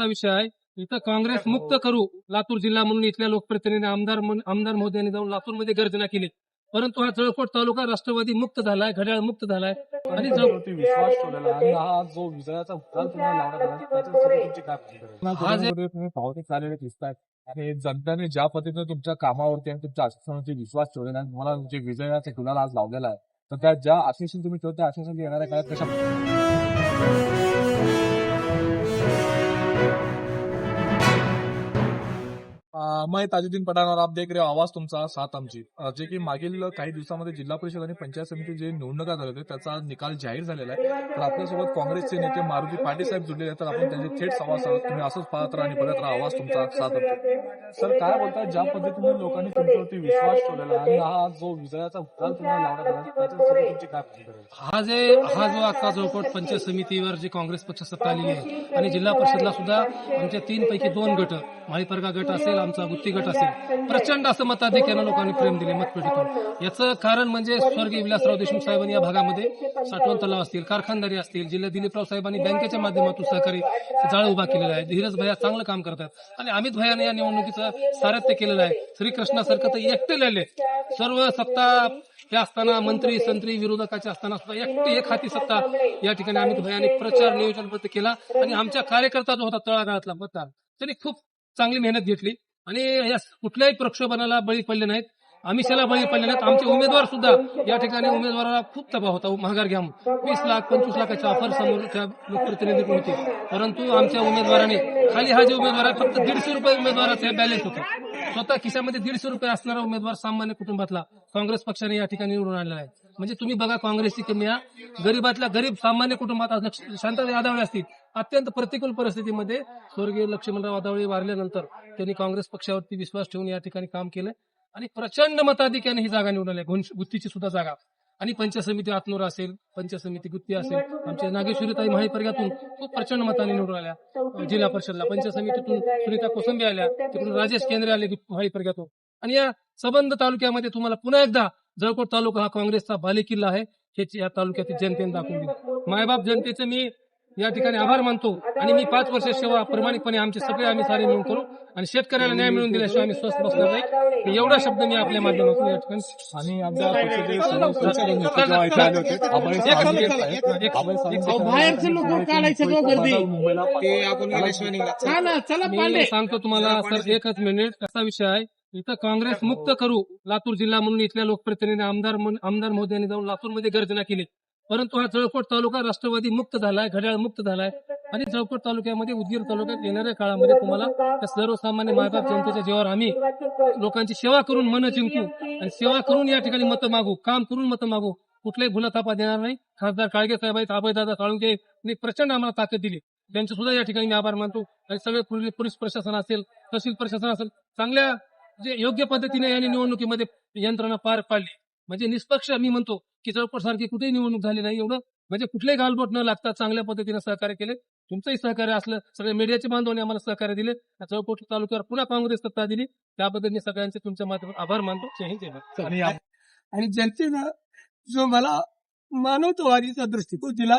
असा विषय आहे. इथं काँग्रेस मुक्त करू लातूर जिल्हा म्हणून इथल्या लोकप्रतिनिधी आमदार महोदयांनी जाऊन लातूरमध्ये गर्जना केली. परंतु हा जळकोट तालुका राष्ट्रवादी मुक्त झालाय, घड्याळ मुक्त झालाय आणि वरती विश्वास ठेवलेला आणि हा जो विजयाचा उद्गार तुम्हाला लावण्यात आला त्याच्यासाठी तुमची काय प्रतिक्रिया? हा जे तुम्ही पावती चाललेले दिसतात आणि जनतेने ज्या पद्धतीने तुमच्या कामावरती आणि तुमच्या आश्वासनावरती विश्वास ठेवलेला आहे, तुम्हाला जे विजयाचा गुलाल आज लावलेला आहे, तर त्या ज्या आश्वासन तुम्ही ठेवता त्या आश्वासन येणाऱ्या काळात कशा मैं ताजुद्दीन पठाण और आप देख रहे हो आवाज तुमचा साथ आमची. जे की मागील काही दिवसामध्ये जिल्हा परिषद आणि पंचायत समिती जे निवडणुका झाल्या होत्या त्याचा निकाल जाहीर झालेला आहे. तर आपल्यासोबत काँग्रेसचे नेते मारुती पाटील साहेब जुळलेले आहेत. तर आपण त्यांचे थेट संवाद साधत तुम्ही असंच पाहत राहा आणि बघत राहा आवाज तुमचा साथ आमची. सर काय बोलतात, ज्या पद्धतीने लोकांनी तुमच्यावरती विश्वास ठेवलेला आणि हा जो विजयाचा उद्गार तुम्हाला लावण्यात आला त्याच्यासाठी तुमची काय प्रतिक्रिया? हा जो आता जळकोट पंचायत समितीवर जे काँग्रेस पक्ष सत्ता आलेली आहे आणि जिल्हा परिषदला सुद्धा आमच्या 3 पैकी 2 गट, माळीपरगा गट असेल, आमचा गुत्ती गट असेल, प्रचंड असं मताधिक्यानं लोकांनी प्रेम दिले मतपेटीतून. याचं कारण म्हणजे स्वर्गीय विलासराव देशमुख साहेबांनी या भागामध्ये साठवण तलाव असतील, कारखानदारी असतील, जिल्हा दिलीपराव साहेबांनी बँकेच्या माध्यमातून सहकारी जाळ उभा केलेला आहे. धीरज भैया चांगलं काम करतात आणि अमित भैयाने या निवडणुकीचं सारथ्य केलेलं आहे. श्रीकृष्णासारखं तर एकटे लिहिले, सर्व सत्ता हे असताना मंत्री संत्री विरोधकाचे असताना सुद्धा एक हाती सत्ता या ठिकाणी अमित भैयाने प्रचार नियोजनबद्ध केला आणि आमच्या कार्यकर्ता जो होता तळागाळातला मतदार त्यांनी खूप चांगली मेहनत घेतली आणि या कुठल्याही प्रक्षोभनाला बळी पडले नाहीत, आमिषाला बळी पडले नाहीत. आमचे उमेदवार सुद्धा या ठिकाणी उमेदवाराला खूप दबाव होता महागार घ्या 20 लाख 25 लाखाची ऑफर समोरच्या लोकप्रतिनिधीकडून होती. परंतु आमच्या उमेदवाराने खाली हा जे उमेदवार आहे फक्त 150 रुपये उमेदवाराचे बॅलेन्स होते. स्वतः खिशामध्ये 150 रुपये असणारा उमेदवार सामान्य कुटुंबातला काँग्रेस पक्षाने या ठिकाणी निवडून आणलेला आहे. म्हणजे तुम्ही बघा काँग्रेसची किमया गरीबातल्या गरीब सामान्य कुटुंबात शांतता यादवळे असतील, अत्यंत प्रतिकूल परिस्थितीमध्ये स्वर्गीय लक्ष्मणराव यादवळे वारल्यानंतर त्यांनी काँग्रेस पक्षावरती विश्वास ठेवून या ठिकाणी काम केलं आणि प्रचंड मताधिक्याने ही जागा निवडून आली. गुत्तीची सुद्धा जागा आणि पंचायत समिती आतनोर असेल, पंचायत समिती गुत्ती असेल, आमच्या नागेश्वरीताई माळीपरग्यातून खूप प्रचंड मताने निवडून आल्या. जिल्हा परिषदला पंचायत समितीतून सुनीता कोसंबी आल्या, तिकडून राजेश केंद्रे आले माळीपरग्यातून. आणि या सबंध तालुक्यामध्ये तुम्हाला पुन्हा एकदा जळकोट तालुका हा काँग्रेसचा बालेकिल्ला आहे हे या तालुक्यातील जनतेने दाखवून दिलं. मायबाप जनतेचे मी या ठिकाणी आभार मानतो आणि मी 5 वर्ष सेवा प्रामाणिकपणे आमचे सगळे आम्ही सारे मिळून करू आणि शेतकऱ्याला न्याय मिळवून दिल्याशिवाय आम्ही स्वस्थ बसणार नाही. एवढा शब्द मी आपल्या माध्यमातून या ठिकाणी आणि आमच्या पक्षाचे बाहेरचे लोक काढायचे गर्दी मी सांगतो तुम्हाला सर, एकच मिनिट. असा विषय आहे, इथं काँग्रेस मुक्त करू लातूर जिल्हा म्हणून इथल्या लोकप्रतिनिधी आमदार महोदयांनी जाऊन लातूरमध्ये गर्जना केली. परंतु हा जळकोट तालुका राष्ट्रवादी मुक्त झालाय, घड्याळ मुक्त झालाय आणि जळकोट तालुक्यामध्ये उदगीर तालुक्यात येणाऱ्या काळामध्ये तुम्हाला त्या सर्वसामान्य मायबाप जनतेच्या जीवावर आम्ही लोकांची सेवा करून मन जिंकू आणि सेवा करून या ठिकाणी मतं मागू, काम करून मतं मागू. कुठल्याही भुलाथापा देणार नाही. खासदार काळगे साहेब आहेत, अभयदादा साळुंके यांनी प्रचंड आम्हाला ताकद दिली, त्यांचे सुद्धा या ठिकाणी मी आभार मानतो. आणि सगळे पोलीस प्रशासन असेल, तहसील प्रशासन असेल, चांगल्या जे योग्य पद्धतीने यांनी निवडणुकीमध्ये यंत्रणा पार पाडली. म्हणजे निष्पक्ष मी म्हणतो की जळकोट सारखी कुठेही निवडणूक झाली नाही. एवढं म्हणजे कुठलेही गालबोट न लागता चांगल्या पद्धतीने सहकार्य केले. तुमचंही सहकार्य असलं, सगळे मीडियाचे बांधवांनी आम्हाला सहकार्य दिले. जळकोट तालुक्यावर पुन्हा काँग्रेस सत्ता दिली, त्याबद्दल मी सगळ्यांचे तुमच्या माध्यमातून आभार मानतो. जय हिंद, जय भारत. आणि जनतेनं जो मला मानवतावादीचा दृष्टिकोन दिला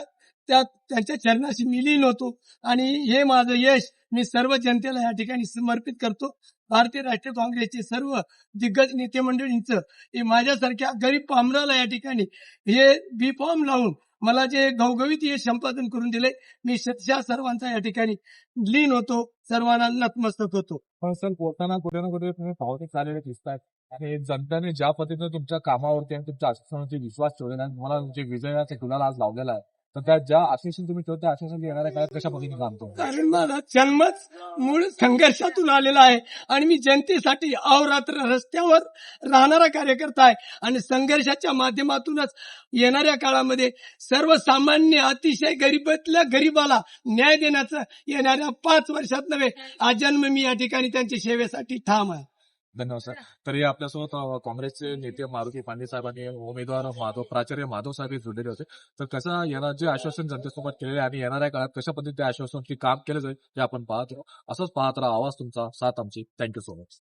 त्यांच्या चरणाशी मी लीन होतो आणि हे माझं यश मी सर्व जनतेला या ठिकाणी समर्पित करतो. भारतीय राष्ट्रीय काँग्रेसचे सर्व दिग्गज नेते मंडळींचं हे माझ्यासारख्या गरीब पामराला या ठिकाणी हे बी फॉर्म लावून मला जे घवघवीत हे संपादन करून दिले, मी सर्वांचा या ठिकाणी लीन होतो, सर्वांना नतमस्तक होतो. पण सर, बोलताना कुठे ना कुठे तुम्ही पावती चाललेले दिसतात आणि जनतेने ज्या पद्धतीने तुमच्या कामावरती आणि तुमच्या आश्वासनावरती विश्वास ठेवलेला आहे, तुम्हाला जे विजयाचा गुलाल आज लावलेला आहे, तर त्या ज्या आश्वासन तुम्ही ठेवता त्या आश्वासन येणाऱ्या काळात कशा पद्धतीने काम करतो? कारण माझा जन्मच मूळ संघर्षातून आलेला आहे आणि मी जनतेसाठी अहोरात्र रस्त्यावर राहणारा कार्यकर्ता आहे आणि संघर्षाच्या माध्यमातूनच येणाऱ्या काळामध्ये सर्वसामान्य अतिशय गरीबातल्या गरीबाला न्याय देण्याचं येणाऱ्या 5 वर्षात नव्हे आजन्म मी या ठिकाणी त्यांच्या सेवेसाठी ठाम आहे. धन्यवाद सर. तरी आपल्यासोबत काँग्रेसचे नेते मारुती पांडे साहेबांनी उमेदवार प्राचार्य माधव साहेब हे जोडलेले होते. तर कसं येणार जे आश्वासन जनतेसोबत केलेले आणि येणाऱ्या काळात कशा पद्धतीने आश्वासनाची काम केलं जाईल हे आपण पाहत राहू. असंच पाहत राहा आवाज तुमचा साथ आमची. Thank you so much.